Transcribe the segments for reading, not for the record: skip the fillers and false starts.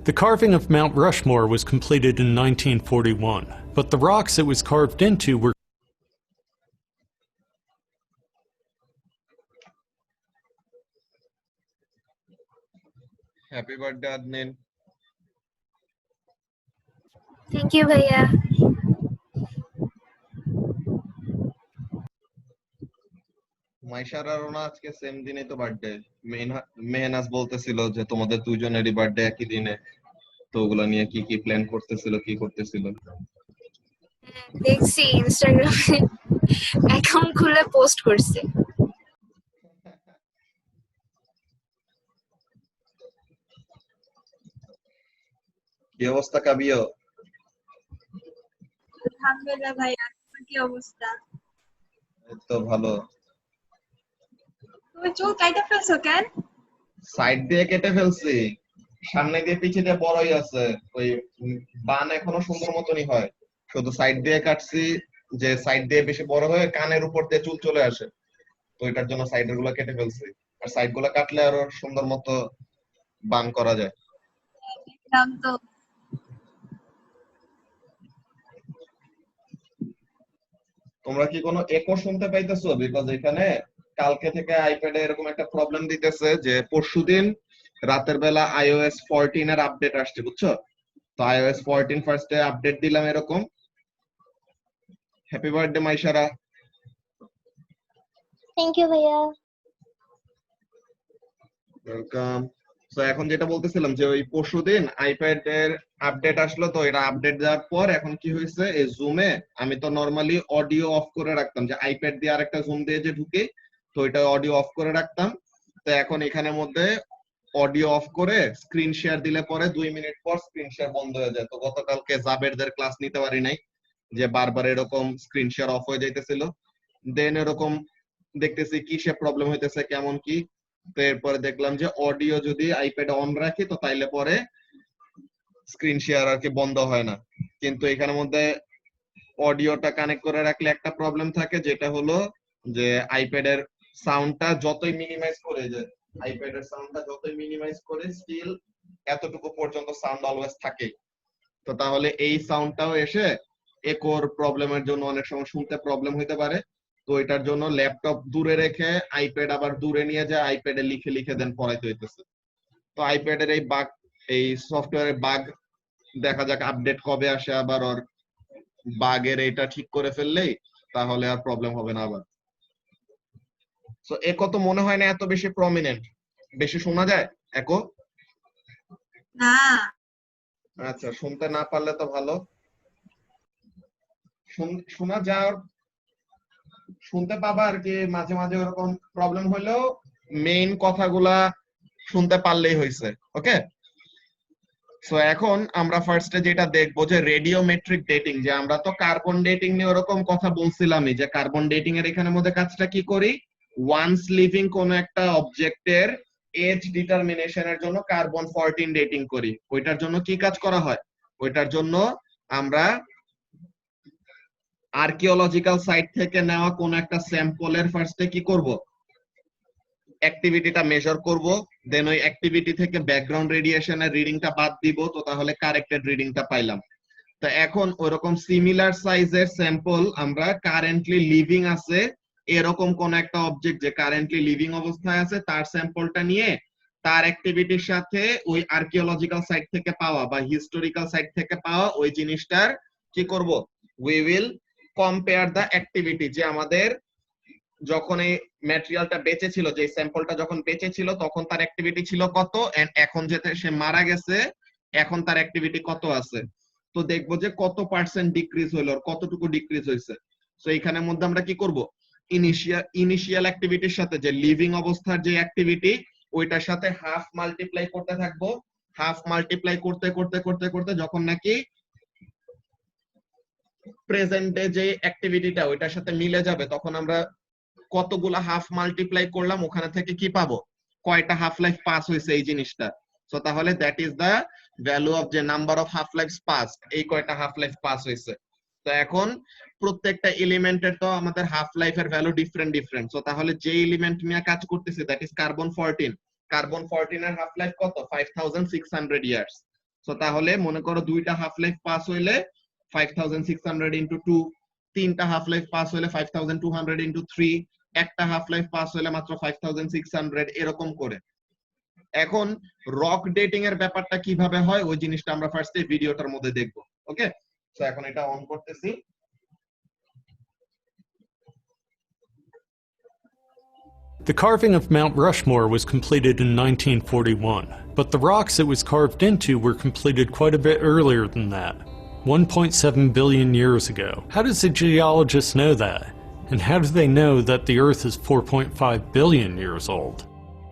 The carving of Mount Rushmore was completed in 1941, but the rocks it was carved into were Happy birthday, Adnin. Thank you, Bhaiya. মাইশারারও না আজকে same দিনে তো birthday. Mehnaz বলতেছিল যে তোমাদের দুজনেরই বার্থডে একই দিনে, তো ওগুলা নিয়ে কি কি প্ল্যান করতেছিল, কি করতেছিল? দেখছি ইনস্টাগ্রামে অ্যাকাউন্ট খুলে পোস্ট করছে। কি অবস্থা কাবিও? আলহামদুলিল্লাহ ভাইয়া, তোমার কি অবস্থা? এই তো ভালো। তুমি চুল কাইটা ফেলছো কেন? সাইড দিয়ে কেটে ফেলছি, সামনে দিয়ে পিছে দিয়ে বড়ই আছে। ওই বান এখনো সুন্দর মতনই হয়, শুধু সাইড দিয়ে কাটছি যে সাইড দিয়ে বেশি বড় হয়ে কানের উপর দিয়ে চুল চলে আসে, তো এটার জন্য সাইডের গুলো কেটে ফেলছি। আর সাইড গুলো কাটলে আরো সুন্দর মতো বান করা যায়। দেখলাম তো। তোমরা কি কোনো একো শুনতে পাইতেছো? বিকজ এখানে কালকে থেকে আইপ্যাডে এরকম একটা প্রবলেম দিতেছে যে পরশুদিন রাতের বেলা iOS 14 এর আপডেট আসছে, বুঝছো? তো iOS 14 ফার্স্টে আপডেট দিলাম এরকম। Happy birthday Maishara. Thank you ভাইয়া। ওয়েলকাম। তো এখন যেটা বলতেছিলাম যে ওই পরশুদিন আইপ্যাড এর আপডেট আসলো, তো এটা আপডেট দেওয়ার পর এখন কি হয়েছে, এই জুমে আমি তো নরমালি অডিও অফ করে রাখতাম, যে আইপ্যাড দিয়ে আরেকটা জুম দিয়ে যে ঢুকে, তো এটা অডিও অফ করে রাখতাম। তো এখন এখানের মধ্যে অডিও অফ করে স্ক্রিন শেয়ার দিলে পরে 2 মিনিট পর স্ক্রিন শেয়ার বন্ধ হয়ে যায়। তো গতকালকে জাবেরদের ক্লাস নিতে পারি নাই, যে বারবার এরকম স্ক্রিন শেয়ার অফ হয়ে যাইতেছিল। দেন এরকম দেখতেছি কিসে প্রবলেম হইতেছে, কেমন কি। তো এরপরে দেখলাম যে অডিও যদি আইপ্যাড অন রাখি তো তাইলে পরে স্ক্রিন শেয়ার আর কি বন্ধ হয় না। কিন্তু এখানের মধ্যে অডিওটা কানেক্ট করে রাখলে একটা প্রবলেম থাকে, যেটা হলো যে আইপ্যাডের সাউন্ডটা যতই মিনিমাইজ করে, যে আইপ্যাডের সাউন্ডটা যতই মিনিমাইজ করে স্টিল এতটুকু পর্যন্ত সাউন্ড অলওয়েজ থাকে। তো তাহলে এই সাউন্ডটাও এসে একোর প্রবলেমের জন্য অনেক সময় শুনতে প্রবলেম হইতে পারে। তো এটার জন্য ল্যাপটপ দূরে রেখে আইপ্যাড আবার দূরে নিয়ে যায়, আইপ্যাডে লিখে লিখে দেন পড়াইতে হইতেছে। তো আইপ্যাডের এই বাগ, এই সফটওয়্যারের বাগ, দেখা যাক আপডেট কবে আসে আবার ওর বাগের এটা ঠিক করে ফেললেই তাহলে আর প্রবলেম হবে না আবার। সো একো তো মনে হয় না এত বেশি প্রমিনেন্ট, বেশি শোনা যায় একো? না। আচ্ছা, শুনতে না পারলে তো ভালো। শোনা যাওয়ার, শুনতে পাবা আর কি, মাঝে মাঝে ওরকম প্রবলেম হলেও মেইন কথাগুলা শুনতে পারলেই হয়েছে। ওকে, সো এখন আমরা ফার্স্টে যেটা দেখবো যে রেডিওমেট্রিক ডেটিং, যে আমরা তো কার্বন ডেটিং নিয়ে ওরকম কথা বলছিলামই, যে কার্বন ডেটিং এর এখানে মধ্যে কাজটা কি করি, ওয়ান্স লিভিং কোন একটা অবজেক্টের এজ ডিটারমিনেশনের জন্য কার্বন 14 ডেটিং করি। ওইটার জন্য কি কাজ করা হয়, ওইটার জন্য আমরা আর্কিওলজিক্যাল সাইট থেকে নেওয়া কোন একটা স্যাম্পলের ফার্স্টে কি করব, অ্যাক্টিভিটিটা মেজার করব, দেন ওই অ্যাক্টিভিটি থেকে ব্যাকগ্রাউন্ড রেডিয়েশনের রিডিংটা বাদ দিব, তো তাহলে কারেক্টেড রিডিংটা পাইলাম। তো এখন ওরকম সিমিলার সাইজের স্যাম্পল আমরা কারেন্টলি লিভিং আছে এরকম কোন একটা অবজেক্ট যে কারেন্টলি লিভিং অবস্থায় আছে তার স্যাম্পলটা নিয়ে তার অ্যাক্টিভিটির সাথে ওই আর্কিওলজিক্যাল সাইট থেকে পাওয়া বা হিস্টোরিক্যাল সাইট থেকে পাওয়া ওই জিনিসটার কি করব, we will compare the activity, যে আমাদের যখন এই ম্যাটেরিয়ালটা বেঁচে ছিল, যে স্যাম্পলটা যখন বেঁচে ছিল তখন তার অ্যাক্টিভিটি ছিল কত, এন্ড এখন যেতে সে মারা গেছে এখন তার অ্যাক্টিভিটি কত আছে। তো দেখবো যে কত পার্সেন্ট ডিক্রিজ হইলো, কতটুকু ডিক্রিজ হয়েছে। তো এখানের মধ্যে আমরা কি করব, ইনিশিয়াল অ্যাক্টিভিটির সাথে যে লিভিং অবস্থার যে অ্যাক্টিভিটি ওইটার সাথে হাফ মাল্টিপ্লাই করতে থাকবো, হাফ মাল্টিপ্লাই করতে করতে করতে করতে যখন নাকি প্রেজেন্টে যে অ্যাক্টিভিটিটা ওইটার সাথে মিলে যাবে, তখন আমরা কতগুলা হাফ মাল্টিপ্লাই করলাম ওখানে থেকে কি পাবো, কয়টা হাফ লাইফ পাস হয়েছে এই জিনিসটা। সো তাহলে that is the value of যে number of half life pass, এই কয়টা হাফ লাইফ পাস হয়েছে। তো এখন প্রত্যেকটা এলিমেন্টের তো আমাদের হাফ লাইফের ভ্যালু ডিফারেন্ট ডিফারেন্ট। সো তাহলে যে এলিমেন্ট নিয়ে কাজ করতেছে দ্যাট ইজ কার্বন 14, কার্বন 14 এর হাফ লাইফ কত, 5600 ইয়ার্স। সো তাহলে মনে করো দুইটা হাফ লাইফ পাস হইলে 5600 ইনটু 2, তিনটা হাফ লাইফ পাস হইলে 5200 ইনটু 3, একটা হাফ লাইফ পাস হইলে মাত্র 5600, এরকম করে। এখন রক ডেটিং এর ব্যাপারটা কিভাবে হয় ওই জিনিসটা আমরা ফার্স্টে ভিডিওটার মধ্যে দেখব। ওকে, সো এখন এটা অন করতেছি। The carving of Mount Rushmore was completed in 1941, but the rocks it was carved into were completed quite a bit earlier than that, 1.7 billion years ago. How does a geologist know that? And how do they know that the Earth is 4.5 billion years old?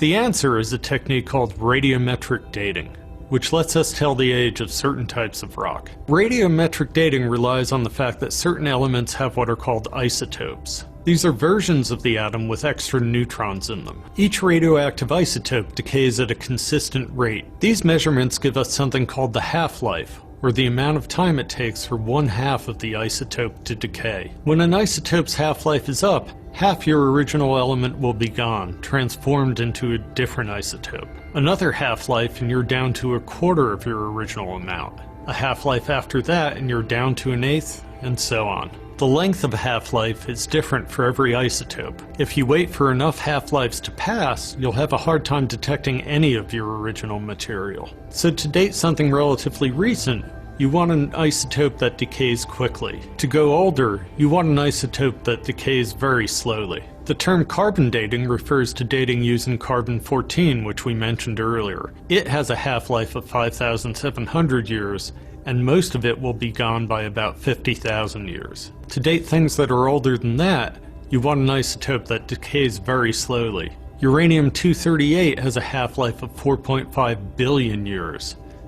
The answer is a technique called radiometric dating, which lets us tell the age of certain types of rock. Radiometric dating relies on the fact that certain elements have what are called isotopes. These are versions of the atom with extra neutrons in them. Each radioactive isotope decays at a consistent rate. These measurements give us something called the half-life, or the amount of time it takes for 1/2 of the isotope to decay. When an isotope's half-life is up, half your original element will be gone, transformed into a different isotope. Another half-life and you're down to 1/4 of your original amount. A half-life after that and you're down to 1/8, and so on. The length of a half-life is different for every isotope. If you wait for enough half-lives to pass, you'll have a hard time detecting any of your original material. So to date something relatively recent, you want an isotope that decays quickly. To go older, you want an isotope that decays very slowly. The term carbon dating refers to dating using carbon-14, which we mentioned earlier. It has a half-life of 5,700 years, and most of it will be gone by about 50,000 years. To date things that are older than that, you want an isotope that decays very slowly. Uranium-238 has a half-life of 4.5 billion years,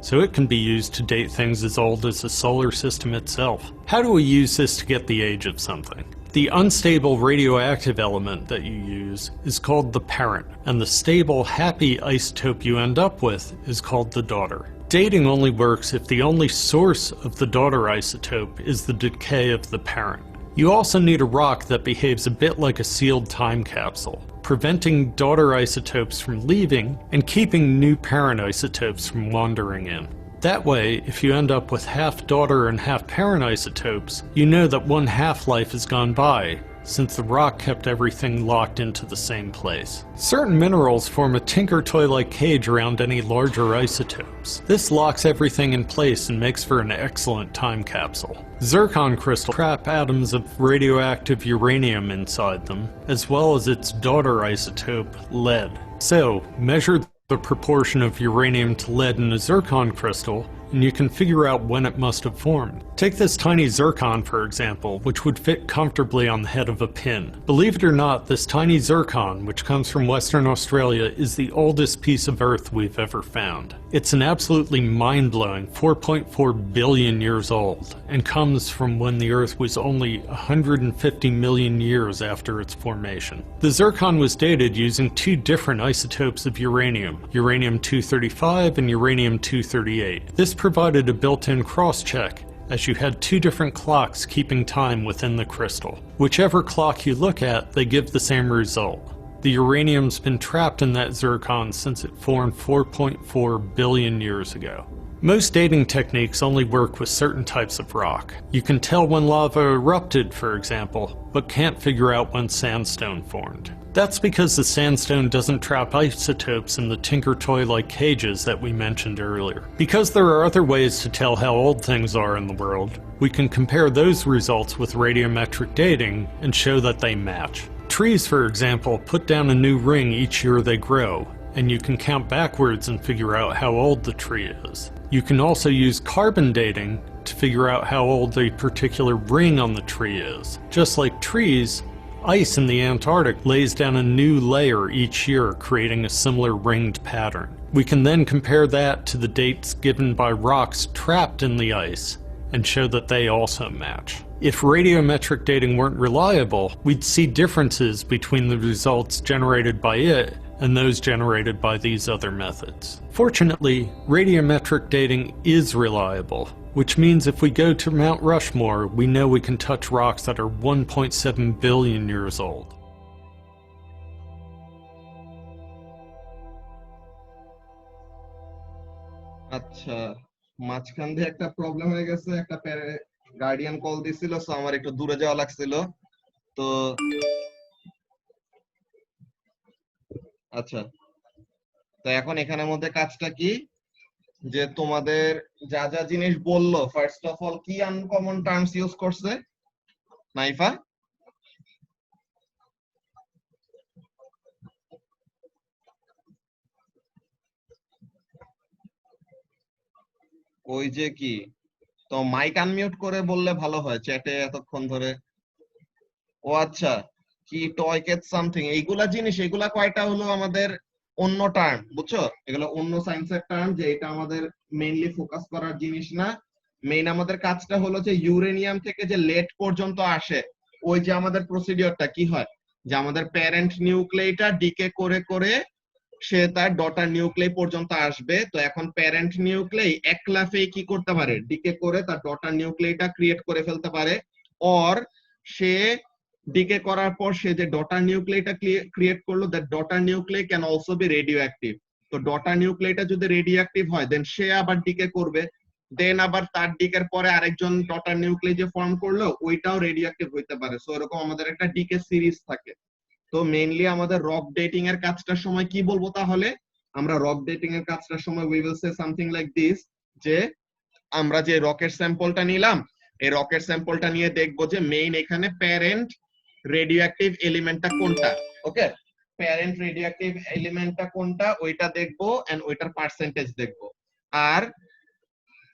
so it can be used to date things as old as the solar system itself. How do we use this to get the age of something? The unstable radioactive element that you use is called the parent, and the stable, happy isotope you end up with is called the daughter. Dating only works if the only source of the daughter isotope is the decay of the parent. You also need a rock that behaves a bit like a sealed time capsule, preventing daughter isotopes from leaving and keeping new parent isotopes from wandering in. That way, if you end up with half daughter and half parent isotopes, you know that one half-life has gone by, since the rock kept everything locked into the same place. Certain minerals form a Tinker Toy-like cage around any larger isotopes. This locks everything in place and makes for an excellent time capsule. Zircon crystals trap atoms of radioactive uranium inside them, as well as its daughter isotope, lead. So, measure the proportion of uranium to lead in a zircon crystal, and you can figure out when it must have formed. Take this tiny zircon, for example, which would fit comfortably on the head of a pin. Believe it or not, this tiny zircon, which comes from Western Australia, is the oldest piece of Earth we've ever found. It's an absolutely mind-blowing 4.4 billion years old, and comes from when the Earth was only 150 million years after its formation. The zircon was dated using 2 different isotopes of uranium, uranium-235 and uranium-238. This provided a built-in cross-check, as you had 2 different clocks keeping time within the crystal. Whichever clock you look at, they give the same result. The uranium's been trapped in that zircon since it formed 4.4 billion years ago. Most dating techniques only work with certain types of rock. You can tell when lava erupted, for example, but can't figure out when sandstone formed. That's because the sandstone doesn't trap isotopes in the Tinker Toy-like cages that we mentioned earlier. Because there are other ways to tell how old things are in the world, we can compare those results with radiometric dating and show that they match. Trees, for example, put down a new ring each year they grow, and you can count backwards and figure out how old the tree is. You can also use carbon dating to figure out how old a particular ring on the tree is. Just like trees, ice in the Antarctic lays down a new layer each year, creating a similar ringed pattern. We can then compare that to the dates given by rocks trapped in the ice and show that they also match. If radiometric dating weren't reliable, we'd see differences between the results generated by it and those generated by these other methods. Fortunately, radiometric dating is reliable, which means if we go to Mount Rushmore, we know we can touch rocks that are 1.7 billion years old. আচ্ছা, মাঝখান দিয়ে একটা problem হয়ে গেছে, একটা guardian call দিছিল, so আমার একটু দূরে যাওয়া লাগছিল। তো আচ্ছা, তো এখন এখানের মধ্যে কাজটা কি, যে তোমাদের যা যা জিনিস বললো, ফার্স্ট অফ অল কি আনকমন টার্মস ইউজ করছে নাইফা? ওই যে কি, তো মাইক আনমিউট করে বললে ভালো হয়, চ্যাটে এতক্ষণ ধরে। ও আচ্ছা, কি টয় ক্যাচ সামথিং, এইগুলা জিনিস, এগুলা কয়টা হলো আমাদের অন্য টার্ম, বুঝছো? এগুলো অন্য সায়েন্সের টার্ম, যে এটা আমাদের মেইনলি ফোকাস করার জিনিস না। মেইন আমাদের কাজটা হলো যে ইউরেনিয়াম থেকে যে লেট পর্যন্ত আসে, ওই যে আমাদের প্রসিডিওরটা কি হয়, যে আমাদের প্যারেন্ট নিউক্লিয়াটা ডিকে করে করে সে তার ডটার নিউক্লিয়াই পর্যন্ত আসবে। তো এখন প্যারেন্ট নিউক্লিয়াই এক লাফে কি করতে পারে, ডিকে করে তার ডটার নিউক্লিয়াটা ক্রিয়েট করে ফেলতে পারে। অর সে ডিকে করার পর সে যে ডটার নিউক্লিয়াটা ক্রিয়েট করলো, that daughter nuclei can also be radio active. তো ডটার নিউক্লিয়াটা যদি রেডিও অ্যাক্টিভ হয়, দেন সে আবার ডিকে করবে, দেন আবার তার ডিকের পরে আরেকজন ডটার নিউক্লিয়াই যে ফর্ম করলো ওইটাও রেডিও অ্যাক্টিভ হইতে পারে। সো এরকম আমাদের একটা ডিকে সিরিজ থাকে। তো মেইনলি আমাদের রক ডেটিং এর কাজটার সময় কি বলবো তাহলে, আমরা রক ডেটিং এর কাজটার সময় we will say something like this, যে আমরা যে রকের স্যাম্পলটা নিলাম, এই রকের স্যাম্পলটা নিয়ে দেখবো যে মেইন এখানে প্যারেন্ট রেডিও অ্যাক্টিভ এলিমেন্টটা কোনটা। ওকে, প্যারেন্ট রেডিও অ্যাক্টিভ এলিমেন্টটা কোনটা ওইটা দেখবো, এন্ড ওইটার পার্সেন্টেজ দেখবো। আর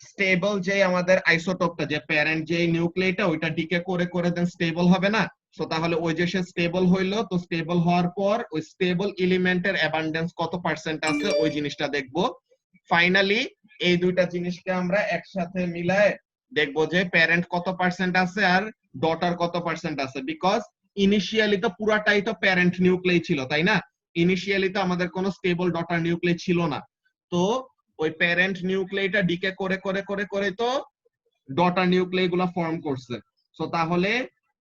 স্টেবল যে আমাদের আইসোটোপটা, যে প্যারেন্ট যে নিউক্লিয়াটা ওইটা ডিকে করে করে দেন স্টেবল হবে না, সো তাহলে ওই যে সে স্টেবল হইলো, তো স্টেবল হওয়ার পর ওই স্টেবল এলিমেন্টের অ্যাবান্ডেন্স কত পার্সেন্ট আছে ওই জিনিসটা দেখবো। ফাইনালি এই দুইটা জিনিসকে আমরা একসাথে মিলায় দেখবো যে প্যারেন্ট কত পার্সেন্ট আছে আর ডটার কত পার্সেন্ট আছে। বিকজ ইনিশিয়ালি তো পুরাটাই তো প্যারেন্ট নিউক্লিয়াই ছিল, তাই না? ইনিশিয়ালি তো আমাদের কোনো স্টেবল ডটার নিউক্লিয়াই ছিল না। তো ওই প্যারেন্ট নিউক্লিয়াটা ডিকে করে করে করে করে তো ডটার নিউক্লিয়াই গুলা ফর্ম করছে। সো তাহলে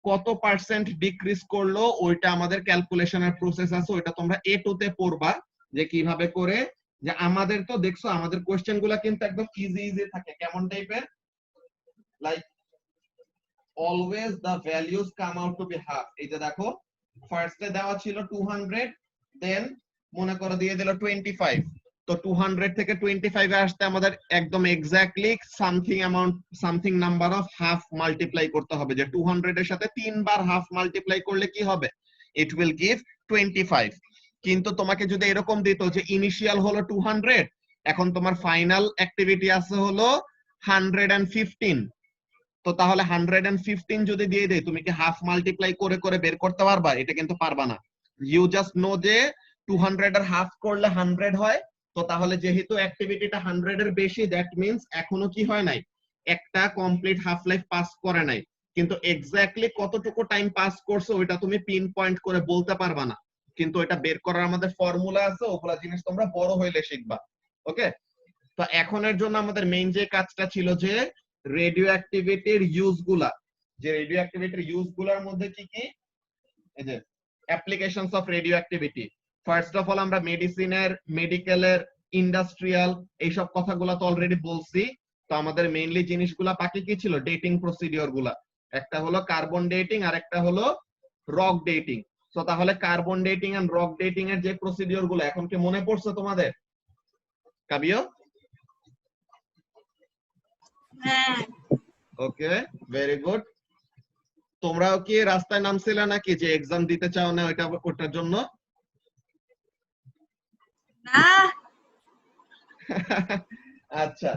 কত পার্সেন্ট ডিক্রিজ করলো ওইটা আমাদের ক্যালকুলেশনের প্রসেস আছে, ওইটা তোমরা A2 তে পড়বা, যে কিভাবে করে। যে আমাদের তো দেখছো আমাদের কোশ্চেন গুলা কিন্তু একদম ইজি ইজি থাকে, কেমন টাইপের, like always the values come out to be half. এই যে দেখো, ফার্স্টে দেওয়া ছিল 200, দেন মনে করো দিয়ে দিল 25। তো 200 থেকে 25 এ আসতে আমাদের একদম exactly something amount, something number of half multiply করতে হবে, যে 200 এর সাথে 3 বার হাফ মাল্টিপ্লাই করলে কি হবে, ইট উইল গিভ 25। কিন্তু তোমাকে যদি এরকম দিত যে ইনিশিয়াল হলো 200, এখন তোমার ফাইনাল অ্যাক্টিভিটি আছে হলো 115, তো তাহলে 115 যদি দিয়ে দেয়, তুমি কি হাফ মাল্টিপ্লাই করে করে বের করতে পারবা? এটা কিন্তু পারবা না। ইউ জাস্ট নো যে 200 এর হাফ করলে 100 হয়। তো তাহলে যেহেতু অ্যাক্টিভিটিটা 100 এর বেশি, দ্যাট মিন্স এখনো কি হয় নাই, একটা কমপ্লিট হাফ লাইফ পাস করে নাই। কিন্তু এক্স্যাক্টলি কতটুকু টাইম পাস করছে ওইটা তুমি পিন পয়েন্ট করে বলতে পারবা না। কিন্তু এটা বের করার আমাদের ফর্মুলা আছে, ওগুলা জিনিস তোমরা বড় হইলে শিখবা। ওকে, তো এখনের জন্য আমাদের মেইন যে কাজটা ছিল যে রেডিও অ্যাক্টিভিটির ইউজ গুলা, যে রেডিও অ্যাক্টিভিটির ইউজ গুলার মধ্যে কি কি, এই যে applications of radio activity. First of all আমরা মেডিসিনের, মেডিকেলের, ইন্ডাস্ট্রিয়াল এইসব কথাগুলো তো অলরেডি বলছি। তো আমাদের মেইনলি জিনিসগুলা বাকি কি ছিল, ডেটিং প্রসিডিওর গুলা। একটা হলো কার্বন ডেটিং আর একটা হলো রক ডেটিং। তো তাহলে carbon dating and rock dating এর যে প্রসিডিওর গুলো এখন কি মনে পড়ছে তোমাদের? কাবিও? হ্যাঁ। ওকে, ভেরি গুড। তোমরাও কি রাস্তায় নামছিলে নাকি যে এক্সাম দিতে চাও না ওইটা ওটার জন্য? না। আচ্ছা,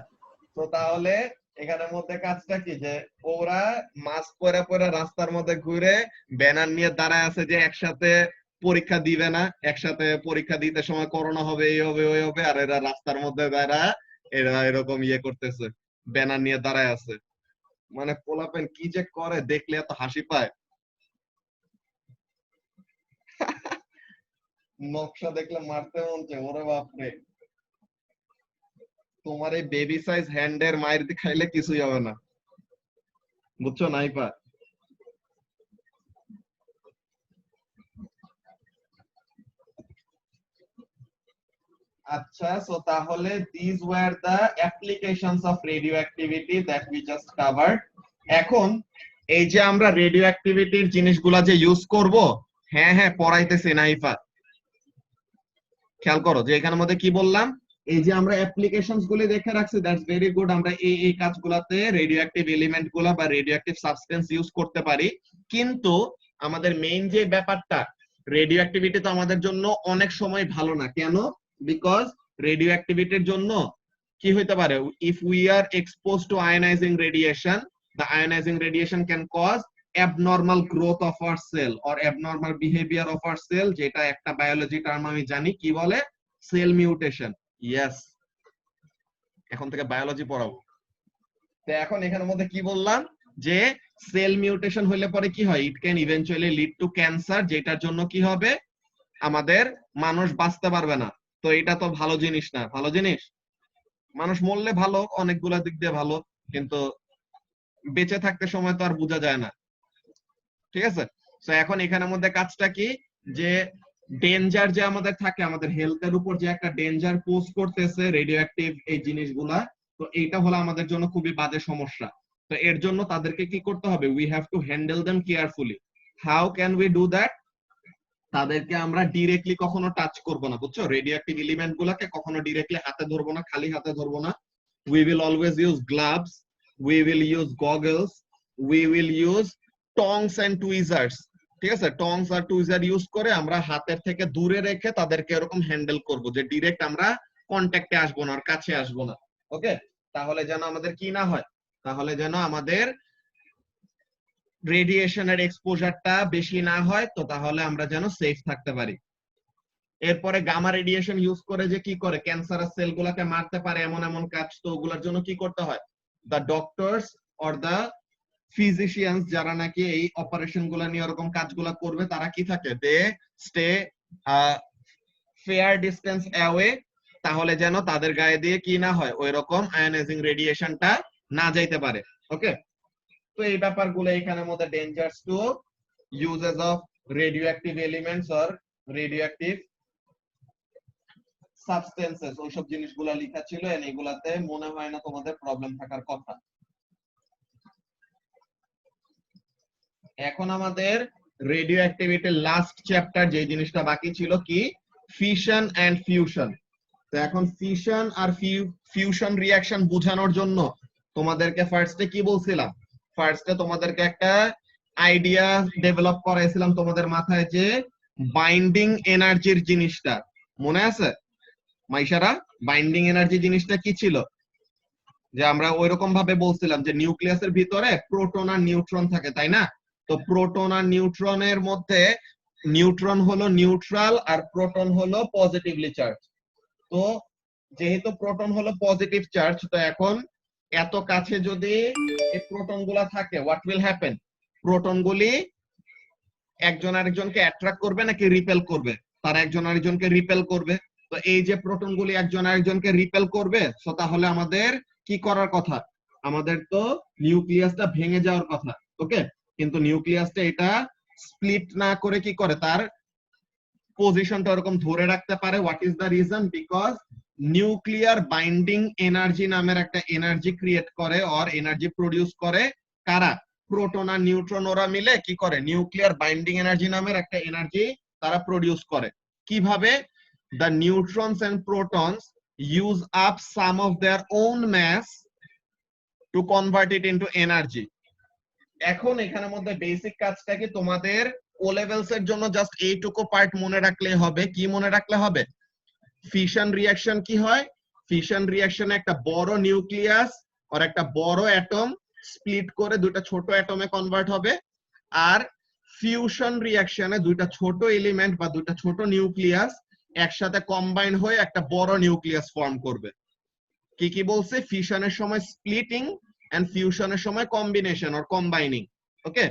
তো তাহলে এখানের মধ্যে কাজটা কি, যে ওরা মাস্ক পরে পরে রাস্তার মধ্যে ঘুরে ব্যানার নিয়ে দাঁড়ায় আছে যে একসাথে পরীক্ষা দিবে না, একসাথে পরীক্ষা দিতে সময় করোনা হবে, এই হবে ওই হবে, আর এরা রাস্তার মধ্যে দাঁড়ায় এরা এরকম ইয়ে করতেছে, ব্যানার নিয়ে দাঁড়ায় আছে। মানে পোলাপেন কি যে করে দেখলে এত হাসি পায়। নকশা দেখলে মারতে মন চায়, ওরে বাপরে। তোমার এই বেবি সাইজ হ্যান্ডের মায়ের খাইলে কিছুই হবে না, বুঝছো নাইপা? আচ্ছা, সো তাহলে these were the applications of radioactivity that we just covered. এখন এই যে আমরা রেডিও অ্যাক্টিভিটির জিনিসগুলা যে ইউজ করব, হ্যাঁ হ্যাঁ পড়াইতেছি নাইফা, খেয়াল করো যে এখানের মধ্যে কি বললাম, এই যে আমরা অ্যাপ্লিকেশনস গুলি দেখে রাখছি, দ্যাটস ভেরি গুড। আমরা এই কাজগুলাতে রেডিও অ্যাক্টিভ এলিমেন্ট গুলা বা রেডিও অ্যাক্টিভ সাবস্টেন্স ইউজ করতে পারি, কিন্তু আমাদের মেইন যে ব্যাপারটা, রেডিও অ্যাক্টিভিটি তো আমাদের জন্য অনেক সময় ভালো না। কেন? বিকজ রেডিও অ্যাক্টিভিটির জন্য কি হইতে পারে, if we are expose to ionising radiation, the ionizing radiation can cause abnormal growth of our cell or abnormal behavior of our cell, যেটা একটা বায়োলজি টার্ম আমি জানি, কি বলে? Sell mutation. ইয়েস, এখন থেকে বায়োলজি পড়াবো। তো এখন এখানের মধ্যে কি বললাম, যে সেল মিউটেশন হইলে পরে কি হয়, it can eventually lead to cancer, যেটার জন্য কি হবে, আমাদের মানুষ বাঁচতে পারবে না। তো এটা তো ভালো জিনিস না। ভালো জিনিস, মানুষ মরলে ভালো, অনেকগুলা দিক দিয়ে ভালো, কিন্তু বেঁচে থাকতে সময় তো আর বোঝা যায় না। ঠিক আছে, তো এখন এখানের মধ্যে কাজটা কি, যে ডেঞ্জার যে আমাদের থাকে, আমাদের হেলথের উপর যে একটা ডেঞ্জার পোজ করতেছে রেডিও অ্যাক্টিভ এই জিনিসগুলা, তো এইটা হলো আমাদের জন্য খুবই বাজে সমস্যা। তো এর জন্য তাদেরকে কি করতে হবে, we have to handle them carefully. How can we do that? তাদেরকে আমরা ডিরেক্টলি কখনো টাচ করব না, বুঝছো? রেডিও অ্যাক্টিভ এলিমেন্ট গুলাকে কখনো ডিরেক্টলি হাতে ধরবো না, খালি হাতে ধরবো না। We will always use gloves, we will use goggles, we will use tongs and tweezers. ঠিক আছে, টংস আর টুইজার ইউজ করে আমরা হাতের থেকে দূরে রেখে তাদেরকে এরকম হ্যান্ডেল করব, যে ডিরেক্ট আমরা কন্ট্যাক্টে আসবো না, আর কাছে আসবো না। ওকে, তাহলে যেন আমাদের কি না হয়, তাহলে যেন আমাদের রেডিয়েশনের এক্সপোজারটা বেশি না হয়, তো তাহলে আমরা যেন সেফ থাকতে পারি। এরপরে গামা রেডিয়েশন ইউজ করে যে কি করে, ক্যান্সারাস সেল গুলাকে মারতে পারে এমন এমন কাজ, তো ওগুলোর জন্য কি করতে হয়, the doctors or the physicians যারা নাকি এই অপারেশন গুলা নিয়ে এরকম কাজগুলা করবে, তারা কি থাকে, দে স্টে ফেয়ার ডিস্টেন্স অ্যাওয়ে, তাহলে যেন তাদের গায়ে দিয়ে কি না হয়, ওই রকম আয়োনাইজিং রেডিয়েশনটা না যাইতে পারে। ওকে, তো এই ব্যাপারগুলো এখানের মধ্যে dangers to uses of radioactive elements or radioactive substances, ওইসব জিনিসগুলো লেখা ছিল, এগুলাতে মনে হয় না তোমাদের প্রবলেম থাকার কথা। এখন আমাদের রেডিও অ্যাক্টিভিটির লাস্ট চ্যাপ্টার যে জিনিসটা বাকি ছিল, কি, ফিশন এন্ড ফিউশন। তো এখন ফিশন আর ফিউশন রিঅ্যাকশন বোঝানোর জন্য তোমাদেরকে ফার্স্টে কি বলছিলাম, ফার্স্টে তোমাদেরকে একটা আইডিয়া ডেভেলপ করাইছিলাম তোমাদের মাথায়, যে বাইন্ডিং এনার্জির জিনিসটা মনে আছে মাইশারা? বাইন্ডিং এনার্জি জিনিসটা কি ছিল, যে আমরা ওইরকম ভাবে বলছিলাম যে নিউক্লিয়াসের ভিতরে প্রোটন আর নিউট্রন থাকে, তাই না? তো প্রোটন আর নিউট্রনের মধ্যে নিউট্রন হলো নিউট্রাল আর প্রোটন হলো পজিটিভলি চার্জ। তো যেহেতু প্রোটন হলো পজিটিভ চার্জ, তো এখন এত কাছে যদি এই প্রোটন গুলা থাকে, হোয়াট উইল হ্যাপেন, প্রোটন গুলি একজন আরেকজনকে অ্যাট্রাক্ট করবে নাকি রিপেল করবে? তারা একজন আরেকজনকে রিপেল করবে। তো এই যে প্রোটন গুলি একজন আরেকজনকে রিপেল করবে, তো তাহলে আমাদের কি করার কথা, আমাদের তো নিউক্লিয়াসটা ভেঙে যাওয়ার কথা। ওকে, কিন্তু নিউক্লিয়াসটা এটা স্প্লিট না করে কি করে, তার পজিশনটা এরকম ধরে রাখতে পারে। What is the reason? Because nuclear binding energy নামের একটা এনার্জি ক্রিয়েট করে অর এনার্জি প্রডিউস করে কারা, প্রোটন আর নিউট্রন, ওরা মিলে কি করে, নিউক্লিয়ার বাইন্ডিং এনার্জি নামের একটা এনার্জি তারা প্রডিউস করে। কিভাবে? the neutrons and protons use up some of their own mass to convert it into energy. এখন এখানের মধ্যে বেসিক কাজটা কি, তোমাদের ও লেভেলস এর জন্য জাস্ট এইটুকু পার্ট মনে রাখলে হবে। কি মনে রাখলে হবে? ফিশন রিঅ্যাকশন কি হয়, ফিশন রিঅ্যাকশনে একটা বড় নিউক্লিয়াস আর একটা বড় অ্যাটম স্প্লিট করে দুইটা ছোট অ্যাটমে কনভার্ট হবে, আর ফিউশন রিঅ্যাকশনে দুইটা ছোট এলিমেন্ট বা দুইটা ছোট নিউক্লিয়াস একসাথে কম্বাইন হয়ে একটা বড় নিউক্লিয়াস ফর্ম করবে। কি কি বলছে? ফিশনের সময় স্প্লিটিং এন্ড ফিউশনের সময় কম্বিনেশন অর কম্বাইনিং। ওকে,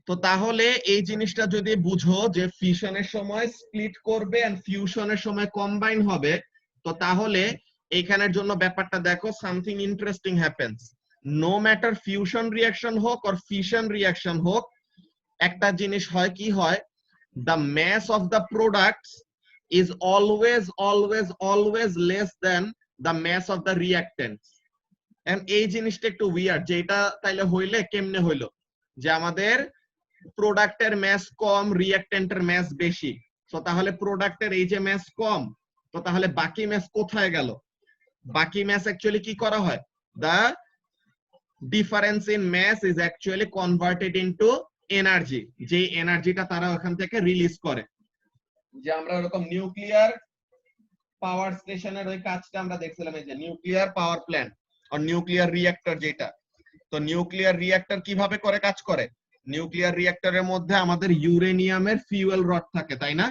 তো তাহলে এই জিনিসটা যদি বুঝো যে ফিশনের সময় স্প্লিট করবে এন্ড ফিউশনের সময় কম্বাইন হবে, তো তাহলে এইখানের জন্য ব্যাপারটা দেখো, something interesting happens. No matter fusion reaction হোক অর ফিশন রিঅ্যাকশন হোক, একটা জিনিস হয়, কি হয়, the mass of the products is always less than the mass of the reactants. And এই জিনিসটা একটু উইয়ার্ড, যেটা তাইলে হইলে কেমনে হইলো যে আমাদের প্রোডাক্টের ম্যাস কম, রিঅ্যাক্টেন্টের ম্যাস বেশি। তো তাহলে প্রোডাক্টের এই যে ম্যাস কম, তো তাহলে বাকি ম্যাস কোথায় গেল? বাকি ম্যাস অ্যাকচুয়ালি কি করা হয়? the difference in mass is actually converted into energy, যে এনার্জিটা তারা ওখান থেকে রিলিজ করে। যে আমরা এরকম নিউক্লিয়ার পাওয়ার স্টেশনের ওই কাজটা আমরা দেখছিলাম, এই যে নিউক্লিয়ার পাওয়ার প্ল্যান্ট আর নিউক্লিয়ার রিঅ্যাক্টর যেটা। তো নিউক্লিয়ার রিঅ্যাক্টর কিভাবে করে কাজ করে? নিউক্লিয়ার রিঅ্যাক্টরের মধ্যে আমাদের ইউরেনিয়ামের ফিউয়েল রড থাকে, তাই না?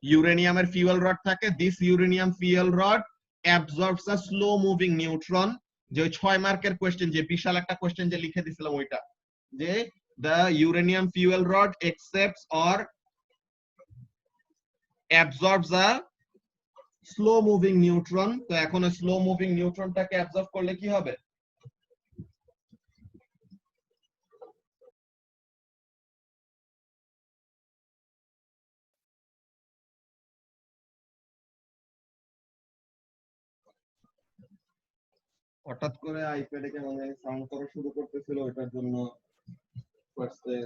ইউরেনিয়ামের ফিউয়েল রড থাকে। This uranium fuel rod অ্যাবজর্বস a slow moving neutron. যে 6 মার্কের কোশ্চেন, যে বিশাল একটা কোশ্চেন যে লিখে দিছিলাম ওইটা, যে the uranium fuel rod accepts or absorbs a slow moving neutron. তো এখন স্লো মুভিং নিউট্রনটাকে অ্যাবজর্ব করলে কি হবে? হঠাৎ করে আইপ্যাডে কেমন সাউন্ড করা শুরু করতেছিল, ওটার জন্য ফার্স্টে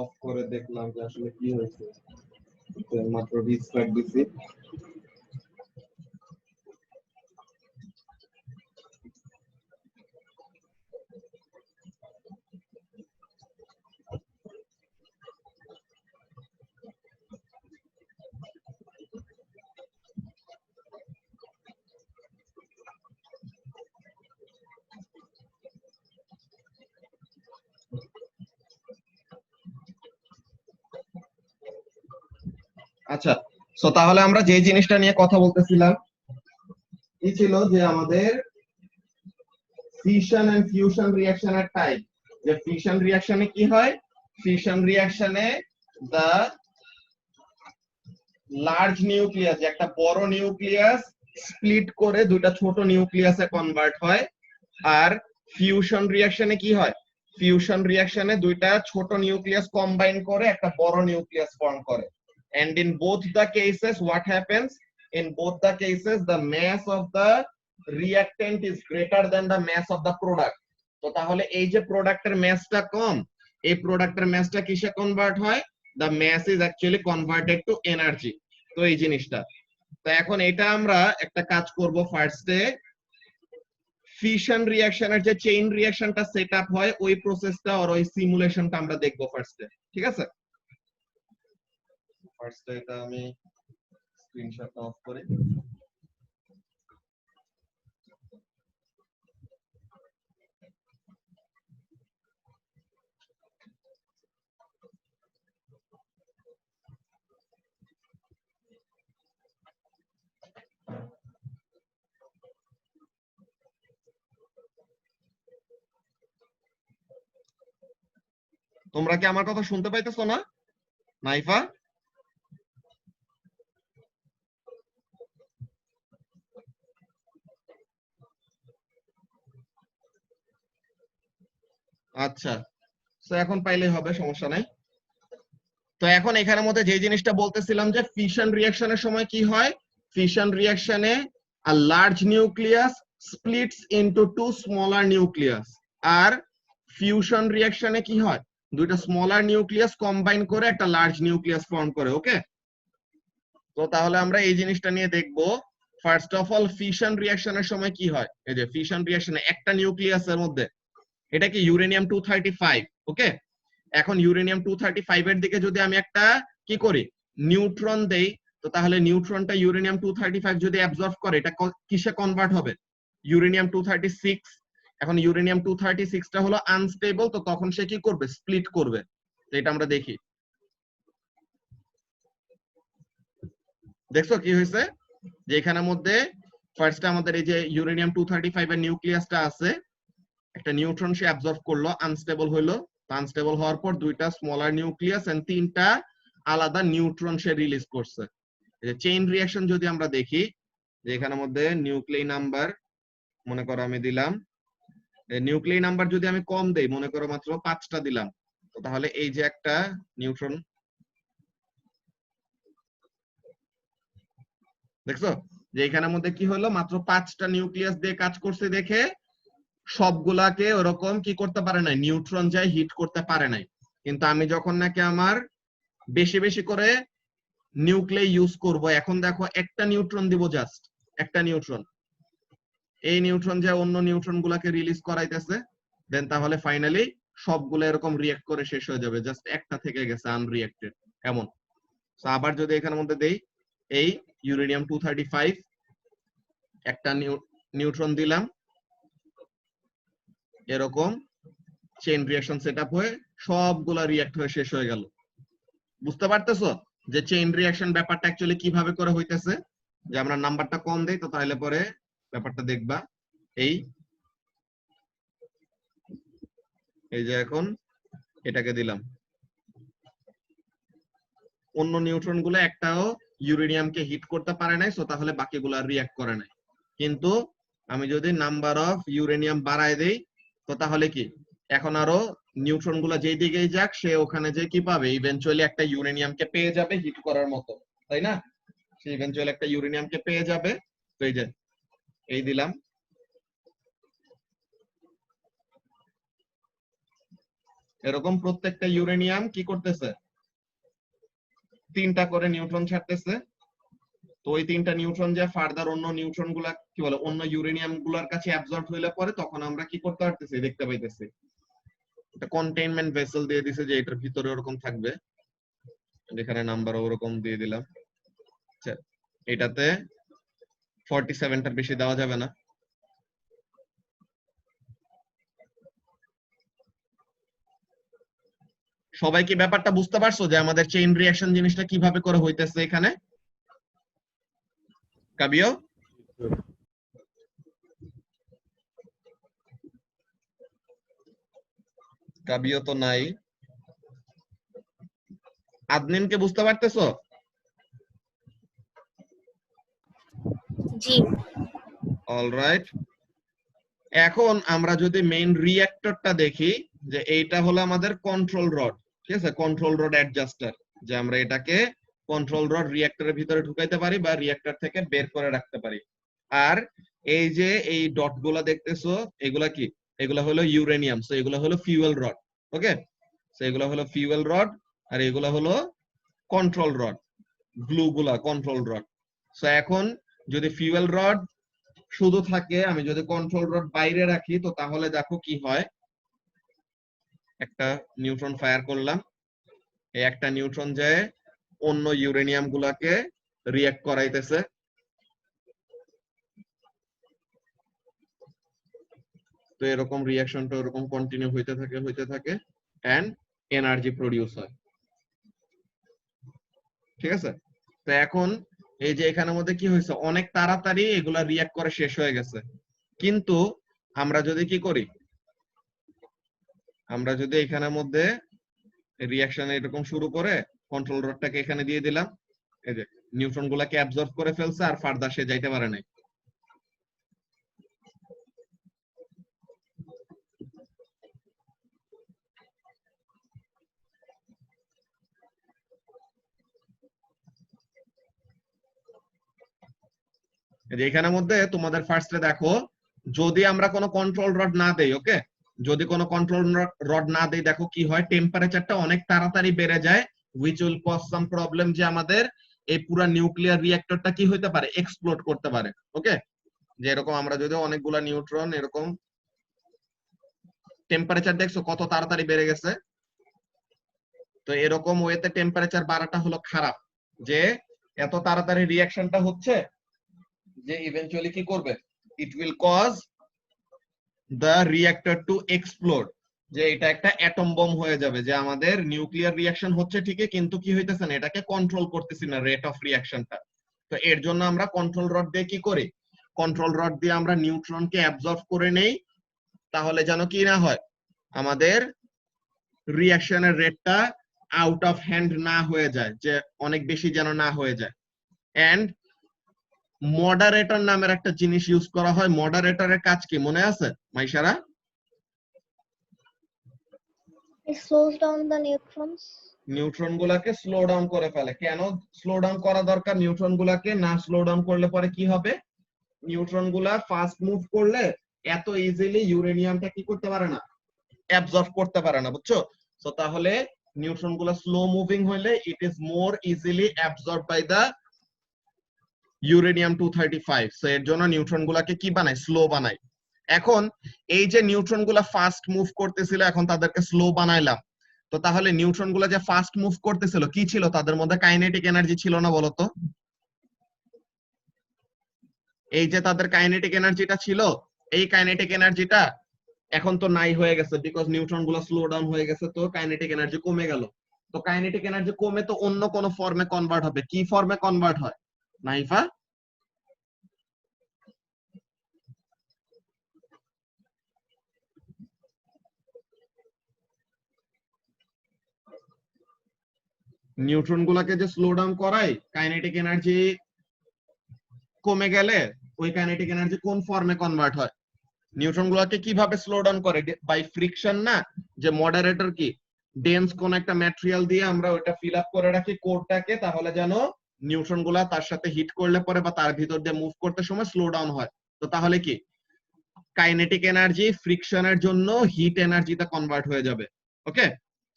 অফ করে দেখলাম যে আসলে কি হয়েছে। মাত্র রিস্টার্ট দিছি। আচ্ছা, সো তাহলে আমরা যে জিনিসটা নিয়ে কথা বলতেছিলাম কি ছিল, যে আমাদের ফিশন এন্ড ফিউশন রিঅ্যাকশনের টাইপ। যে ফিশন রিঅ্যাকশনে কি হয়? ফিশন রিঅ্যাকশনে দা লার্জ নিউক্লিয়াস, একটা বড় নিউক্লিয়াস স্প্লিট করে দুইটা ছোট নিউক্লিয়াসে কনভার্ট হয়। আর ফিউশন রিঅ্যাকশনে কি হয়? ফিউশন রিঅ্যাকশনে দুইটা ছোট নিউক্লিয়াস কম্বাইন করে একটা বড় নিউক্লিয়াস ফর্ম করে। And in both the cases, what happens? In both the cases, the mass of the reactant is greater than the mass of the product. তো তাহলে এই যে প্রোডাক্টের ম্যাসটা কম, এই প্রোডাক্টের ম্যাসটা কিসে কনভার্ট হয়? The mass is actually converted to energy. তো এই জিনিসটা। তো এখন এটা আমরা একটা কাজ করব, ফার্স্টে ফিশন রিঅ্যাকশনের যে চেইন রিঅ্যাকশনটা সেট আপ হয় ওই প্রসেসটা আর ওই সিমুলেশনটা আমরা দেখব ফার্স্টে, ঠিক আছে? ফার্স্টে এটা আমি স্ক্রিনশটটা অফ করি। তোমরা কি আমার কথা শুনতে পাইতেছো না নাইফা? আচ্ছা, তো এখন পাইলেই হবে, সমস্যা নাই। তো এখন এখানের মধ্যে যে জিনিসটা বলতেছিলাম যে ফিশন রিঅ্যাকশনের সময় কি হয়? ফিশন রিঅ্যাকশনে a large nucleus splits into two smaller nucleus, আর ফিউশন রিঅ্যাকশনে কি হয়? দুইটা স্মলার নিউক্লিয়াস কম্বাইন করে একটা লার্জ নিউক্লিয়াস ফর্ম করে। ওকে, তো তাহলে আমরা এই জিনিসটা নিয়ে দেখব। ফার্স্ট অফ অল, ফিশন রিঅ্যাকশনের সময় কি হয়? এই যে ফিশন রিঅ্যাকশনে একটা নিউক্লিয়াসের মধ্যে, এটা কি ইউরেনিয়াম 235, ওকে? এখন ইউরেনিয়াম 235 এর দিকে যদি আমি একটা কি করি, নিউট্রন দেই, তো তাহলে নিউট্রনটা ইউরেনিয়াম 235 যদি অ্যাবজর্ব করে, এটা কিসে কনভার্ট হবে? ইউরেনিয়াম 236। এখন ইউরেনিয়াম 236 টা হলো আনস্টেবল, তো তখন সে কি করবে? স্প্লিট করবে। তো এটা আমরা দেখি। দেখছো কি হয়েছে? যে এখানের মধ্যে ফার্স্টে আমাদের এই যে ইউরেনিয়াম 235 এর নিউক্লিয়াসটা আছে, একটা নিউট্রন সে অ্যাবজর্ব করলো, আনস্টেবল হইলো। আনস্টেবল হওয়ার পর দুইটা স্মলার নিউক্লিয়াস এন্ড তিনটা আলাদা নিউট্রন সে রিলিজ করছে। এই যে চেইন রিঅ্যাকশন যদি আমরা দেখি, যে এখানের মধ্যে নিউক্লিয়ার নাম্বার মনে করো আমি দিলাম, নিউক্লিয়ার নাম্বার যদি আমি কম দেই, মনে করো মাত্র 5টা দিলাম, তো তাহলে এই যে একটা নিউট্রন, দেখছো যে এখানের মধ্যে কি হলো, মাত্র 5টা নিউক্লিয়াস দিয়ে কাজ করছে দেখে সবগুলাকে ওরকম কি করতে পারে নাই, নিউট্রন যায় হিট করতে পারে নাই। কিন্তু আমি যখন নাকি আমার বেশি বেশি করে নিউক্লিয়াস ইউজ করব, এখন দেখো একটা নিউট্রন দিব, জাস্ট একটা নিউট্রন, এই নিউট্রন যে অন্য নিউট্রন গুলাকে রিলিজ করাইতেছে, দেন তাহলে ফাইনালি সবগুলো এরকম রিঅ্যাক্ট করে শেষ হয়ে যাবে, জাস্ট একটা থেকে গেছে আনরিঅ্যাক্টেড এমন। তো আবার যদি এখানের মধ্যে দেই এই ইউরেনিয়াম 235, একটা নিউট্রন দিলাম, এরকম চেইন রিঅ্যাকশন সেটআপ হয়ে সবগুলা রিঅ্যাক্ট হয়ে শেষ হয়ে গেল। বুঝতে পারতেছো যে চেইন রিঅ্যাকশন ব্যাপারটা অ্যাকচুয়ালি কিভাবে করে হইতেছে? যে আমরা নাম্বারটা কম দেই তো তাহলে পরে ব্যাপারটা দেখবা। এই যে এখন এটাকে দিলাম, অন্য নিউট্রন গুলো একটাও ইউরেনিয়ামকে হিট করতে পারে নাই, সো তাহলে বাকিগুলো রিঅ্যাক্ট করে নাই। কিন্তু আমি যদি নাম্বার অফ ইউরেনিয়াম বাড়ায় দেই তো তাহলে কি, এখন আরো নিউট্রন গুলো যেই দিকেই যাক সে ওখানে যে কি পাবে, ইভেনচুয়ালি একটা ইউরেনিয়ামকে পেয়ে যাবে হিট করার মতো, তাই না? সে ইভেনচুয়ালি একটা ইউরেনিয়ামকে পেয়ে যাবে। তো এই যে এই দিলাম, এরকম প্রত্যেকটা ইউরেনিয়াম কি করতেছে, 3টা করে নিউট্রন ছাড়তেছে। তো ওই 3টা নিউট্রন যে ফার্দার অন্য নিউট্রন গুলা কি বলে অন্য ইউরেনিয়াম গুলার কাছে অ্যাবজর্ব হইলে পরে তখন আমরা কি করতে পারতেছি, দেখতে পাইতেছি একটা কন্টেইনমেন্ট ভেসেল দিয়ে দিছে যে এটার ভিতরে ওরকম থাকবে, যেখানে নাম্বার ওরকম দিয়ে দিলাম। আচ্ছা, এটাতে 47টার বেশি দেওয়া যাবে না। সবাই কি ব্যাপারটা বুঝতে পারছো যে আমাদের চেইন রিঅ্যাকশন জিনিসটা কিভাবে করে হইতেছে এখানে? কাবিও কাবিও তো নাই, আদনিনকে বুঝতে পারতেছো? জি। অলরাইট, এখন আমরা যদি মেইন রিঅ্যাক্টরটা দেখি, যে এইটা হলো আমাদের কন্ট্রোল রড, ঠিক আছে, কন্ট্রোল রড অ্যাডজাস্টার, যে আমরা এটাকে কন্ট্রোল রড রিঅ্যাক্টরের ভিতরে ঢুকাইতে পারি বা রিঅ্যাক্টর থেকে বের করে রাখতে পারি। আর এই যে এই ডট গুলা দেখতেছো এগুলা কি, এগুলা হলো ইউরেনিয়াম, সো এগুলা হলো ফিউয়েল রড। ওকে, সো এগুলা হলো ফিউয়েল রড, আর এগুলা হলো কন্ট্রোল রড, গ্লু গুলা কন্ট্রোল রড। সো এখন যদি ফিউয়েল রড শুধু থাকে, আমি যদি কন্ট্রোল রড বাইরে রাখি তো তাহলে দেখো কি হয়, একটা নিউট্রন ফায়ার করলাম, এই একটা নিউট্রন যায় অন্য ইউরেনিয়াম গুলাকে রিঅ্যাক্ট করাইতেছে, তো এরকম রিঅ্যাকশনটা এরকম কন্টিনিউ হইতে থাকে এন্ড এনার্জি প্রডিউস হয়। ঠিক আছে, তো এখন এই যে এখানের মধ্যে কি হয়েছে, অনেক তাড়াতাড়ি এগুলা রিঅ্যাক্ট করে শেষ হয়ে গেছে। কিন্তু আমরা যদি কি করি, আমরা যদি এখানের মধ্যে রিঅ্যাকশন এরকম শুরু করে কন্ট্রোল রডটাকে এখানে দিয়ে দিলাম, এই যে নিউট্রন গুলাকে অ্যাবজর্ব করে ফেলছে আর ফার্দার সে যাইতে পারে নাই। এখানের মধ্যে তোমাদের ফার্স্টে দেখো, যদি আমরা কোনো কন্ট্রোল রড না দেই, ওকে, যদি কোনো কন্ট্রোল রড না দেই, দেখো কি হয়, টেম্পারেচারটা অনেক তাড়াতাড়ি বেড়ে যায়, which will cause some problem, যে আমাদের এই পুরো নিউক্লিয়ার রিঅ্যাক্টরটা কি হইতে পারে, এক্সপ্লোড করতে পারে। ওকে, যে এরকম আমরা যদি অনেকগুলা নিউট্রন এরকম, টেম্পারেচার দেখছো কত তাড়াতাড়ি বেড়ে গেছে, তো এরকম ওয়েতে টেম্পারেচার বাড়াটা হলো খারাপ, যে এত তাড়াতাড়ি রিঅ্যাকশনটা হচ্ছে যে ইভেন্চুয়ালি কি করবে, it will cause the reactor to explode, যে এটা একটা অ্যাটম বম হয়ে যাবে, যে আমাদের নিউক্লিয়ার রিঅ্যাকশন হচ্ছে ঠিকই কিন্তু কি হইতেছে না, এটাকে কন্ট্রোল করতেছি না রেট অফ রিঅ্যাকশনটা। তো এর জন্য আমরা কন্ট্রোল রড দিয়ে কি করি, কন্ট্রোল রড দিয়ে আমরা নিউট্রনকে অ্যাবজর্ব করে নেই, তাহলে যেন কি না হয়, আমাদের রিঅ্যাকশনের রেটটা আউট অফ হ্যান্ড না হয়ে যায়, যে অনেক বেশি যেন না হয়ে যায়। এন্ড মডারেটর নামের একটা জিনিস ইউজ করা হয়, মডারেটরের কাজ কি মনে আছে মাইশারা? It slows down the neutrons. Neutron গুলাকে স্লো ডাউন করে ফেলে। কেন স্লো ডাউন করা দরকার? নিউট্রন গুলাকে না স্লো ডাউন করলে পরে কি হবে, নিউট্রন গুলা ফাস্ট মুভ করলে এত ইজিলি ইউরেনিয়ামটা কি করতে পারে না, অ্যাবজর্ব করতে পারে না, বুঝছো? তো তাহলে নিউট্রন গুলা স্লো মুভিং হলে it is more easily absorb by the uranium 235। So এর জন্য নিউট্রন গুলাকে কি বানায়, স্লো বানায়। এখন এই যে নিউট্রন গুলা ফাস্ট মুভ করতেছিল, এখন তাদেরকে স্লো বানাইলাম, তো তাহলে নিউট্রন গুলা যে ফাস্ট মুভ করতেছিল কি ছিল তাদের মধ্যে, কাইনেটিক এনার্জি ছিল না বলতো? এই যে তাদের কাইনেটিক এনার্জিটা ছিল, এই কাইনেটিক এনার্জিটা এখন তো নাই হয়ে গেছে, বিকজ নিউট্রন গুলো স্লো ডাউন হয়ে গেছে, তো কাইনেটিক এনার্জি কমে গেল। তো কাইনেটিক এনার্জি কমে তো অন্য কোন ফর্মে কনভার্ট হবে, কি ফর্মে কনভার্ট হয় নাইফা? নিউট্রন গুলাকে যে স্লো ডাউন করায়, কাইনেটিক এনার্জি কমে গেলে ওই কাইনেটিক এনার্জি কোন ফর্মে কনভার্ট হয়? নিউট্রন গুলাকে কিভাবে স্লো ডাউন করে, বাই ফ্রিকশন না? যে মডারেটর কি ডেন্স কোন একটা ম্যাটেরিয়াল দিয়ে আমরা ওটা ফিল আপ করে রাখি কোরটাকে, তাহলে যেন নিউট্রন গুলা তার সাথে হিট করলে পরে বা তার ভিতর দিয়ে মুভ করতে সময় স্লো ডাউন হয়। তো তাহলে কি কাইনেটিক এনার্জি ফ্রিকশনের জন্য হিট এনার্জিতে কনভার্ট হয়ে যাবে। ওকে,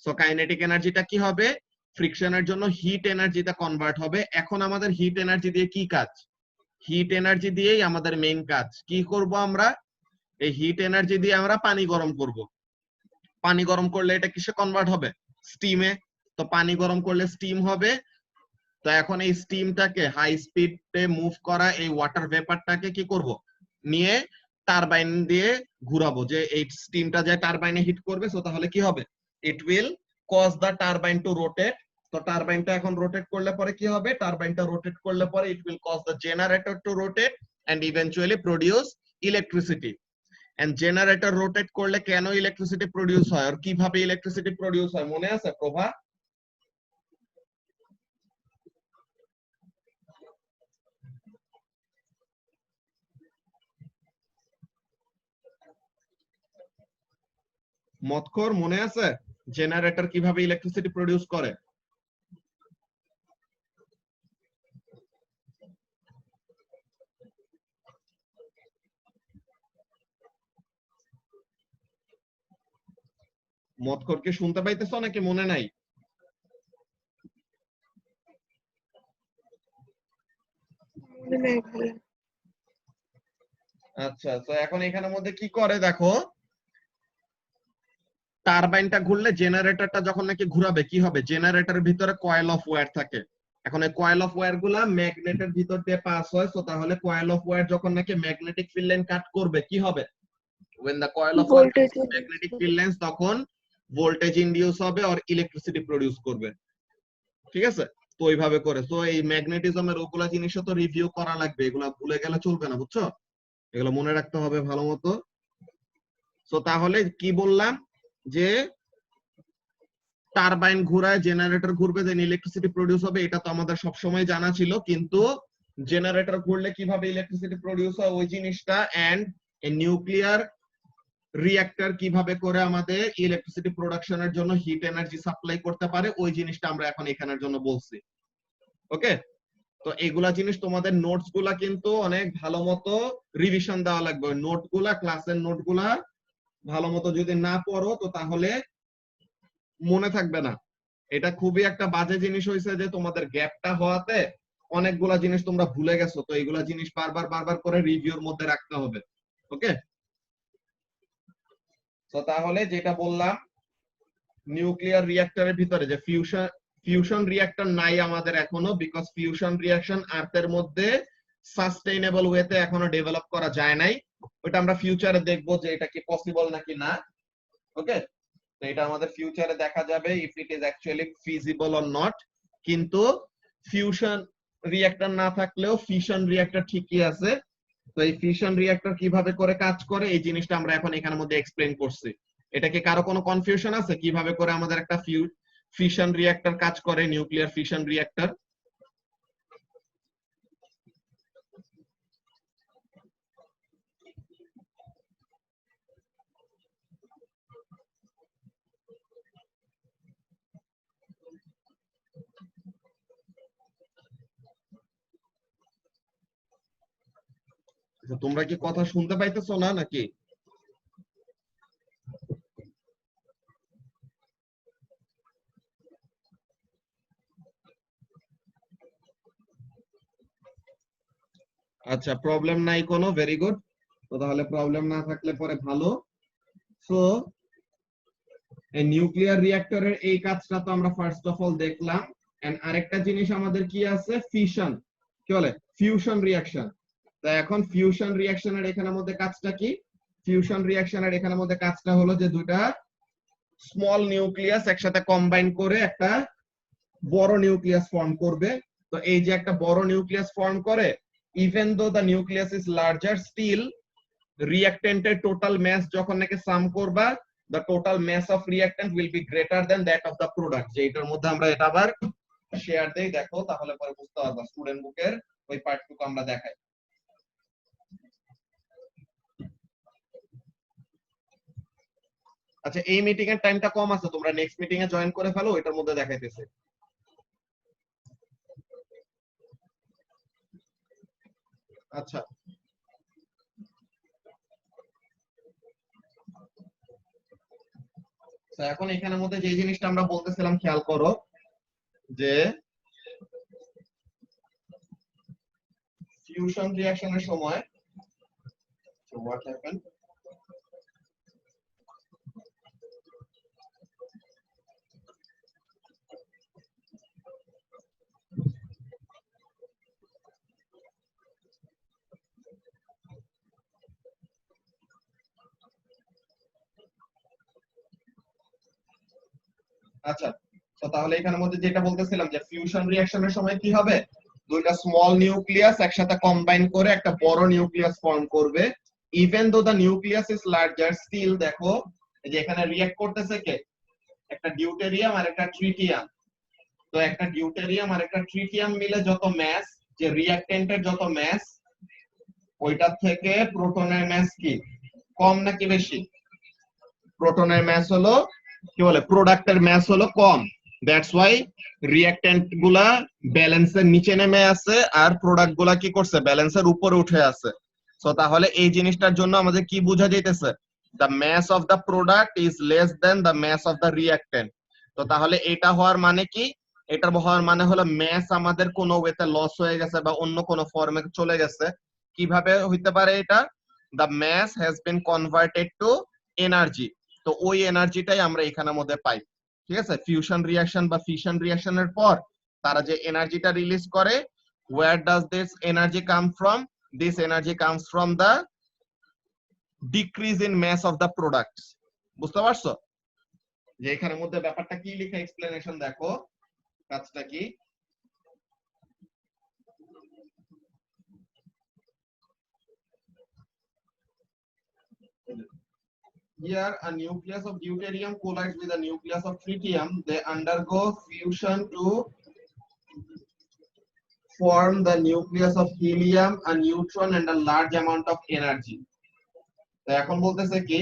সো কাইনেটিক এনার্জিটা কি হবে, ফ্রিকশনের জন্য হিট এনার্জিতে কনভার্ট হবে। এখন আমাদের হিট এনার্জি দিয়ে কি কাজ? হিট এনার্জি দিয়েই আমাদের মেইন কাজ। কি করব আমরা? এই হিট এনার্জি দিয়ে আমরা পানি গরম করব। পানি গরম করলে এটা কিসে কনভার্ট হবে? স্টিমে। তো পানি গরম করলে স্টিম হবে। তো এখন এই স্টিমটাকে হাই স্পিডে মুভ করা এই ওয়াটার ভেপারটাকে কি করব, নিয়ে টারবাইন দিয়ে ঘুরাবো, যে এই স্টিমটা যে টারবাইনে হিট করবে। সো তাহলে কি হবে, it will cause the turbine to rotate. তো টারবাইনটা এখন রোটেট করলে পরে কি হবে, টারবাইনটা রোটেট করলে পরে it will cause the generator to rotate and eventually produce electricity. And generator rotate করলে কেন ইলেকট্রিসিটি প্রডিউস হয়, আর কিভাবে ইলেকট্রিসিটি প্রডিউস হয় মনে আছে প্রভা? মতখর মনে আছে জেনারেটর কিভাবে ইলেকট্রিসিটি প্রডিউস করে? মতখর কি শুনতে পাইতেছো নাকি মনে নাই? মনে নাই ভাইয়া। আচ্ছা, তো এখন এখানের মধ্যে কি করে দেখো, টারবাইনটা ঘুরলে জেনারেটরটা যখন নাকি ঘুরাবে কি হবে, জেনারেটরের ভিতরে কয়েল অফ ওয়্যার থাকে। এখন এই কয়েল অফ ওয়্যার গুলা ম্যাগনেটের ভিতর দিয়ে পাস হয়। তো তাহলে কয়েল অফ ওয়্যার যখন নাকি ম্যাগনেটিক ফিল্ড লাইন কাট করবে কি হবে, when the coil of wire voltage magnetic field lines, তখন ভোল্টেজ ইনডিউস হবে আর ইলেকট্রিসিটি প্রডিউস করবে। ঠিক আছে, তো ওইভাবে করে। তো এই ম্যাগনেটিজমের ওগুলা জিনিসও তো রিভিউ করা লাগবে, এগুলা ভুলে গেলে চলবে না, বুঝছো? এগুলো মনে রাখতে হবে ভালো মতো। তো তাহলে কি বললাম, যে টারবাইন ঘুরায়, জেনারেটর ঘুরবে, দেন ইলেকট্রিসিটি প্রডিউস হবে, এটা তো আমাদের সব সময় জানা ছিল। কিন্তু জেনারেটর ঘুরলে কিভাবে ইলেকট্রিসিটি প্রডিউস হয় ওই জিনিসটা, এন্ড এ নিউক্লিয়ার রিঅ্যাক্টর কিভাবে করে আমাদের ইলেকট্রিসিটি প্রোডাকশনের জন্য হিট এনার্জি সাপ্লাই করতে পারে, ওই জিনিসটা আমরা এখন এখানের জন্য বলছি। ওকে, তো এগুলা জিনিস তোমাদের নোটস গুলা কিন্তু অনেক ভালো মতো রিভিশন দেওয়া লাগবে। নোট গুলা, ক্লাসের নোট গুলা ভালো মতো যদি না পড়ো তো তাহলে মনে থাকবে না। এটা খুবই একটা বাজে জিনিস হয়েছে যে তোমাদের গ্যাপটা হওয়াতে অনেকগুলা জিনিস তোমরা ভুলে গেছো। তো এইগুলা জিনিস বারবার বারবার করে রিভিউর মধ্যে রাখতে হবে। ওকে, তো তাহলে যেটা বললাম, নিউক্লিয়ার রিঅ্যাক্টরের ভিতরে যে ফিউশন রিঅ্যাক্টর নাই আমাদের এখনো, বিকজ ফিউশন রিঅ্যাকশন আর্থের মধ্যে সাস্টেইনেবল ওয়েতে এখনো ডেভেলপ করা যায় নাই। ওটা আমরা ফিউচারে দেখবো যে এটা কি পসিবল নাকি না। ওকে, তো এটা আমাদের ফিউচারে দেখা যাবে if it is actually feasible or not. কিন্তু ফিউশন রিঅ্যাক্টর না থাকলেও ফিশন রিঅ্যাক্টর ঠিকই আছে। তো এই ফিশন রিঅ্যাক্টর কিভাবে করে কাজ করে এই জিনিসটা আমরা এখন এখানের মধ্যে এক্সপ্লেইন করছি। এটা কি কারো কোনো কনফিউশন আছে কিভাবে করে আমাদের একটা ফিশন রিঅ্যাক্টর কাজ করে, নিউক্লিয়ার ফিশন রিঅ্যাক্টর? তোমরা কি কথা শুনতে পাইতেছো না নাকি? আচ্ছা, প্রবলেম নাই কোনো, ভেরি গুড। তো তাহলে প্রবলেম না থাকলে পরে ভালো। সো এই নিউক্লিয়ার রিঅ্যাক্টরের এই কাজটা তো আমরা ফার্স্ট অফ অল দেখলাম। এন্ড আরেকটা জিনিস আমাদের কি আছে, ফিশন, কি বলে, ফিউশন রিঅ্যাকশন। তো এখন ফিউশন রিঅ্যাকশনের এখানের মধ্যে কাজটা কি? ফিউশন রিঅ্যাকশনের এখানের মধ্যে কাজটা হলো যে দুইটা স্মল নিউক্লিয়াস একসাথে কম্বাইন করে একটা বড় নিউক্লিয়াস ফর্ম করবে। তো এই যে একটা বড় নিউক্লিয়াস ফর্ম করে, even though the nucleus is larger, still রিঅ্যাক্টেন্টের টোটাল মাস যখন নাকি সাম করবা, the total mass of reactant will be greater than that of the product। যে এটার মধ্যে আমরা এটা আবার শেয়ার দেই, দেখো তাহলে পরে বুঝতে পারবা। স্টুডেন্ট বুকের ওই পার্টটুকু আমরা দেখাই। আচ্ছা, এই মিটিং এর টাইমটা কম আছে, তোমরা নেক্সট মিটিং এ জয়েন করে ফেলো, এটার মধ্যে দেখাইতেছে। আচ্ছা, তো এখন এখানের মধ্যে যে জিনিসটা আমরা বলতেছিলাম খেয়াল করো, যে ফিউশন রিঅ্যাকশনের সময় what happened, আচ্ছা, তো তাহলে এখানের মধ্যে যেটা বলতেছিলাম যে ফিউশন রিঅ্যাকশনের সময় কি হবে, দুইটা স্মল নিউক্লিয়াস একসাথে কম্বাইন করে একটা বড় নিউক্লিয়াস ফর্ম করবে। Even though the nucleus is larger, still দেখো এই যে এখানে রিঅ্যাক্ট করতেছে কে, একটা ডিউটেরিয়াম আর একটা ট্রিটিয়াম। তো একটা ডিউটেরিয়াম আর একটা ট্রিটিয়াম মিলে যত ম্যাস, যে রিঅ্যাক্টেন্টের যত ম্যাস, ওইটার থেকে প্রোটনের ম্যাস কি কম নাকি বেশি? প্রোটনের ম্যাস হলো, কি বলে, প্রোডাক্টের ম্যাস হলো কম। দ্যাটস ওয়াই রিঅ্যাক্টেন্ট গুলা ব্যালেন্সের নিচে নেমে আছে আর প্রোডাক্ট গুলা কি করছে, ব্যালেন্সের উপরে উঠে আছে। সো তাহলে এই জিনিসটার জন্য আমাদের কি বোঝা যাইতেছে, the mass of the product is less than the mass of the reactant. তো তাহলে এটা হওয়ার মানে কি, এটার হওয়ার মানে হলো ম্যাস আমাদের কোনো ওয়েতে লস হয়ে গেছে বা অন্য কোনো ফর্মে চলে গেছে। কিভাবে হইতে পারে এটা, the mass has been converted to energy. তো ওই এনার্জিটাই আমরা এখানের মধ্যে পাই। ঠিক আছে, ফিউশন রিঅ্যাকশন বা ফিশন রিঅ্যাকশনের পর তারা যে এনার্জিটা রিলিজ করে, where does this energy come from? This energy comes from the decrease in mass of the products। বুঝতে পারছো যে এখানের মধ্যে ব্যাপারটা কি লেখা, এক্সপ্লেনেশন দেখো কাজটা কি। Here, a nucleus of deuterium collides with a nucleus of tritium. They undergo fusion to form the nucleus of helium, a neutron, and a large amount of energy. তো এখন বলতেছে কি,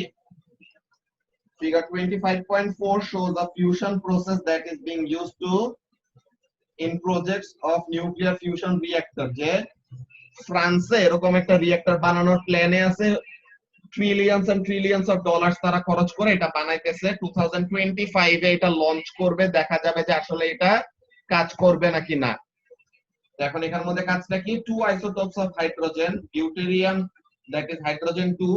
figure 25.4 shows a fusion process that is being used to in projects of nuclear fusion reactor। যে ফ্রান্সে এরকম একটা reactor বানানোর প্ল্যানে আছে, ট্রিলিয়নস এন্ড ট্রিলিয়নস অফ ডলার্স তারা খরচ করে এটা বানাইতেছে। 2025 এ এটা লঞ্চ করবে, দেখা যাবে যে আসলে এটা কাজ করবে নাকি না। এখন এখানের মধ্যে কাজটা কি, two isotopes of hydrogen, deuterium that is hydrogen 2